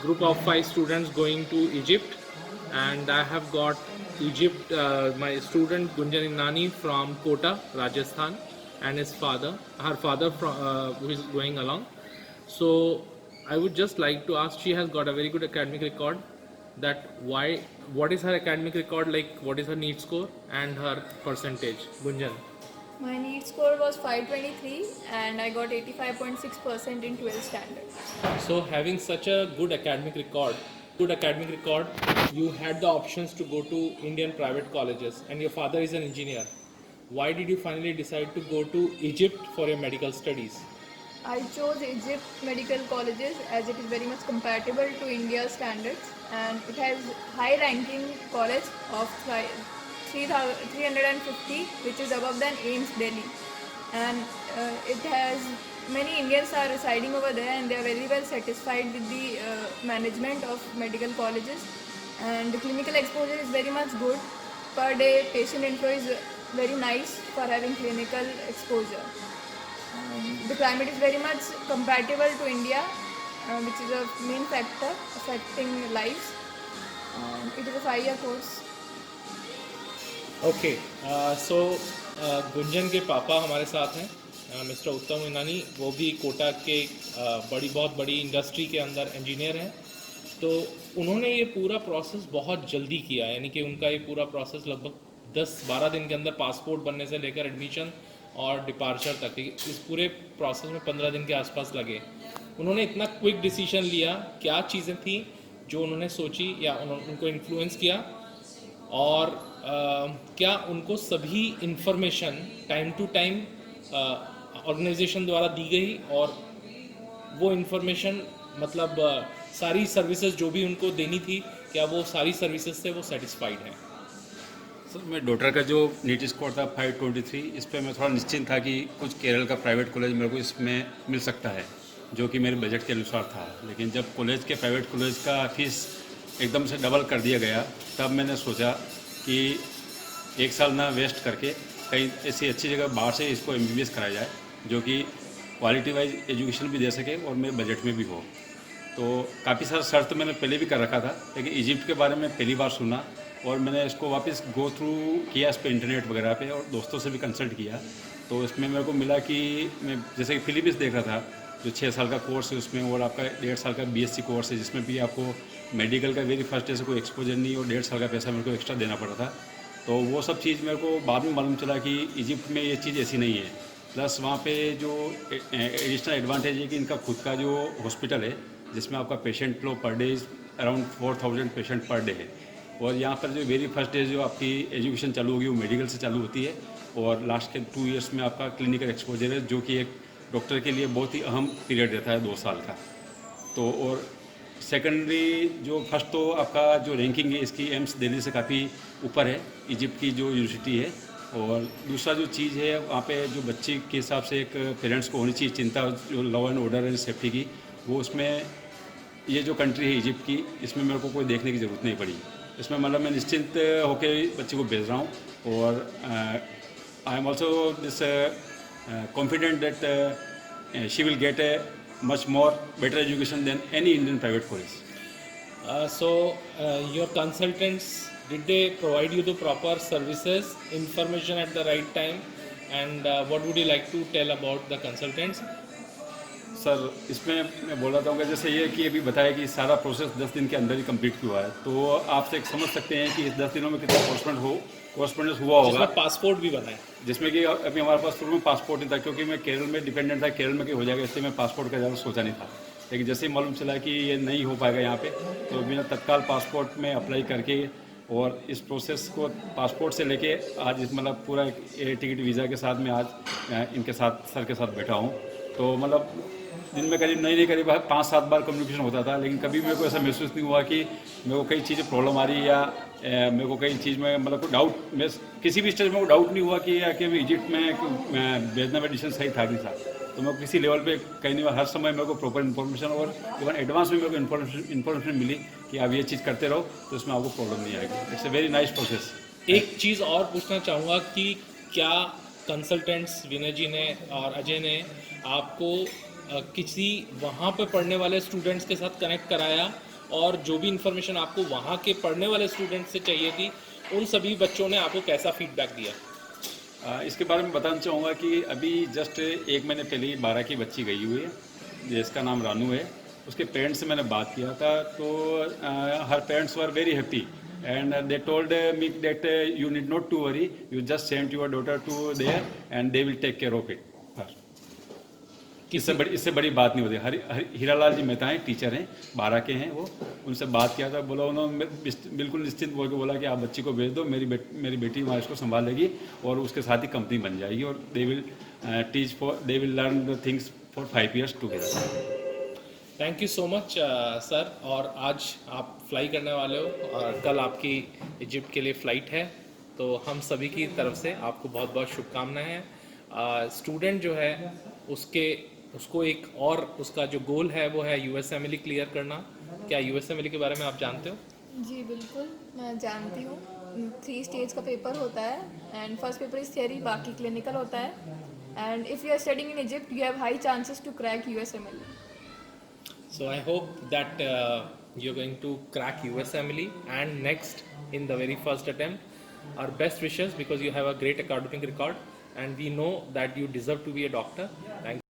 group of 5 students going to Egypt, and I have got Egypt, my student Gunjan Imnani from Kota, Rajasthan, and her father who is going along. So I would just like to ask, she has got a very good academic record, what is her academic record like, what is her NEET score and her percentage, Gunjan? My NEET score was 523 and I got 85.6% in 12th standard. So having such a good academic record, you had the options to go to Indian private colleges, and your father is an engineer. Why did you finally decide to go to Egypt for your medical studies? I chose Egypt medical colleges as it is very much compatible to India's standards and it has high ranking college of 350 which is above than AIMS Delhi, and it has many Indians are residing over there and they are very well satisfied with the management of medical colleges, and the clinical exposure is very much good. Per day patient inflow is very nice for having clinical exposure. The climate is very much compatible to India, which is a main factor affecting lives. It is a 5-year course. Okay, so Gunjan के पापा हमारे साथ हैं, mister उत्तम इनानी। वो भी कोटा के बहुत बड़ी इंडस्ट्री के अंदर इंजीनियर हैं। तो उन्होंने ये पूरा प्रोसेस बहुत जल्दी किया, यानी कि उनका ये पूरा प्रोसेस लगभग 10-12 दिन के अंदर पासपोर्ट बनने से लेकर एडमिशन और डिपार्चर तक, इस पूरे प्रोसेस में 15 दिन के आसपास लगे। उन्होंने इतना क्विक डिसीजन लिया, क्या चीज़ें थी जो उन्होंने सोची या उनको इन्फ्लुएंस किया, और क्या उनको सभी information time to time organisation द्वारा दी गई, और वो इन्फॉर्मेशन मतलब सारी सर्विसेज जो भी उनको देनी थी, क्या वो सारी सर्विसेज से वो सेटिस्फाइड हैं? सर, मैं डॉक्टर का जो नीट स्कोर था 523, इस पर मैं थोड़ा निश्चिंत था कि कुछ केरल का प्राइवेट कॉलेज मेरे को इसमें मिल सकता है, जो कि मेरे बजट के अनुसार था। लेकिन जब कॉलेज के प्राइवेट कॉलेज का फीस एकदम से डबल कर दिया गया, तब मैंने सोचा कि 1 साल ना वेस्ट करके कहीं ऐसी अच्छी जगह बाहर से इसको MBBS कराया जाए, जो कि क्वालिटी वाइज एजुकेशन भी दे सके और मेरे बजट में भी हो। तो काफ़ी सारा सर्च मैंने पहले भी कर रखा था, लेकिन इजिप्ट के बारे में पहली बार सुना और मैंने इसको वापस गो थ्रू किया इस पर इंटरनेट वगैरह पे, और दोस्तों से भी कंसल्ट किया। तो इसमें मेरे को मिला कि मैं जैसे कि फिलीपींस देख रहा था, जो 6 साल का कोर्स है उसमें, और आपका 1.5 साल का BSc कोर्स है, जिसमें भी आपको मेडिकल का वेरी फर्स्ट डे से कोई एक्सपोजर नहीं और 1.5 साल का पैसा मेरे को एक्स्ट्रा देना पड़ा था। तो वो सब चीज़ मेरे को बाद में मालूम चला कि इजिप्ट में ये चीज़ ऐसी नहीं है। प्लस वहाँ पे जो एडिशनल एडवांटेज है कि इनका खुद का जो हॉस्पिटल है, जिसमें आपका patient flow per day around 4000 patient per day है, और यहाँ पर जो वेरी फर्स्ट डे जो आपकी एजुकेशन चालू होगी वो मेडिकल से चालू होती है, और लास्ट के 2 ईयर्स में आपका क्लिनिकल एक्सपोजर है, जो कि एक डॉक्टर के लिए बहुत ही अहम पीरियड रहता है 2 साल का। तो और सेकेंडरी जो फर्स्ट तो आपका जो रैंकिंग है इसकी एम्स दिल्ली से काफ़ी ऊपर है, इजिप्ट की जो यूनिवर्सिटी है। और दूसरा जो चीज़ है, वहाँ पे जो बच्चे के हिसाब से एक पेरेंट्स को होनी चाहिए चिंता, जो law and order and safety की, वो उसमें ये जो कंट्री है इजिप्ट की, इसमें मेरे को कोई देखने की ज़रूरत नहीं पड़ी। इसमें मतलब मैं निश्चिंत होकर बच्चे को भेज रहा हूँ, और I am also this confident that she will get A much more better education than any Indian private college. So your consultants, did they provide you the proper services, information at the right time, and what would you like to tell about the consultants? Sir, इसमें मैं बोल रहा था जैसे ये कि अभी बताया कि सारा प्रोसेस 10 दिन के अंदर ही कंप्लीट हुआ है, तो आपसे एक समझ सकते हैं कि इस 10 दिनों में कितना कॉरस्पॉन्डेंस हुआ होगा। पासपोर्ट भी बना है, जिसमें कि अभी हमारे पास शुरू में पासपोर्ट नहीं था, क्योंकि मैं केरल में डिपेंडेंट था, केरल में कि हो जाएगा, इसलिए मैं पासपोर्ट का ज़्यादा सोचा नहीं था। लेकिन जैसे ही मालूम चला कि ये नहीं हो पाएगा यहाँ पे, तो मैंने तत्काल पासपोर्ट में अप्लाई करके और इस प्रोसेस को पासपोर्ट से लेके आज मतलब पूरा एयर टिकट वीज़ा के साथ मैं आज इनके साथ सर के साथ बैठा हूँ। तो मतलब दिन में करीब करीब 5-7 बार कम्युनिकेशन होता था, लेकिन कभी मेरे को ऐसा महसूस नहीं हुआ कि मेरे को कई चीज़ें प्रॉब्लम आ रही है, या मेरे को कई चीज़ में मतलब कोई डाउट, मैं किसी भी स्टेज में कोई डाउट नहीं हुआ कि इजिप्ट में भेजना में डिसीजन सही था नहीं था। तो मैं किसी लेवल पे कहीं नहीं हुआ, हर समय मेरे को प्रॉपर इन्फॉर्मेशन और इवन एडवांस में मेरे को इन्फॉर्मेशन मिली कि आप ये चीज़ करते रहो तो इसमें आपको प्रॉब्लम नहीं आएगी। It's a very nice process. एक चीज़ और पूछना चाहूँगा कि क्या कंसल्टेंट्स विनय जी ने और अजय ने आपको किसी वहाँ पे पढ़ने वाले स्टूडेंट्स के साथ कनेक्ट कराया और जो भी इंफॉर्मेशन आपको वहाँ के पढ़ने वाले स्टूडेंट्स से चाहिए थी उन सभी बच्चों ने आपको कैसा फीडबैक दिया? इसके बारे में बताना चाहूँगा कि अभी जस्ट 1 महीने पहले ही 12 की बच्ची गई हुई है, जिसका नाम रानू है। उसके पेरेंट्स से मैंने बात किया था, तो हर parents were very happy and they told me that you need not to worry, you just send your daughter to there and they will take care of it. इससे बड़ी बात नहीं होती। हीरालाल जी मेहता हैं, टीचर हैं, 12 के हैं वो। उनसे बात किया था, बोला उन्होंने बिल्कुल निश्चिंत बोल के बोला कि आप बच्ची को भेज दो, मेरी बेटी वहाँ इसको संभाल लेगी और उसके साथ ही कंपनी बन जाएगी और they will learn the things for 5 years together. Thank you so much sir. और आज आप फ्लाई करने वाले हो और कल आपकी इजिप्ट के लिए फ़्लाइट है, तो हम सभी की तरफ से आपको बहुत बहुत शुभकामनाएं हैं। स्टूडेंट जो है उसको एक और उसका जो गोल है वो है USMLE क्लियर करना। क्या USMLE के बारे में आप जानते हो? जी बिल्कुल, मैं जानती हूँ। 3 स्टेज का पेपर होता है and first paper is theory, बाकी क्लिनिकल होता है। And if you are studying in Egypt you have high chances to crack USMLE. So I hope that you're going to crack USMLE and next in the very first attempt. Our best wishes because you have a great academic record and we know that you deserve to be a doctor. Thank you.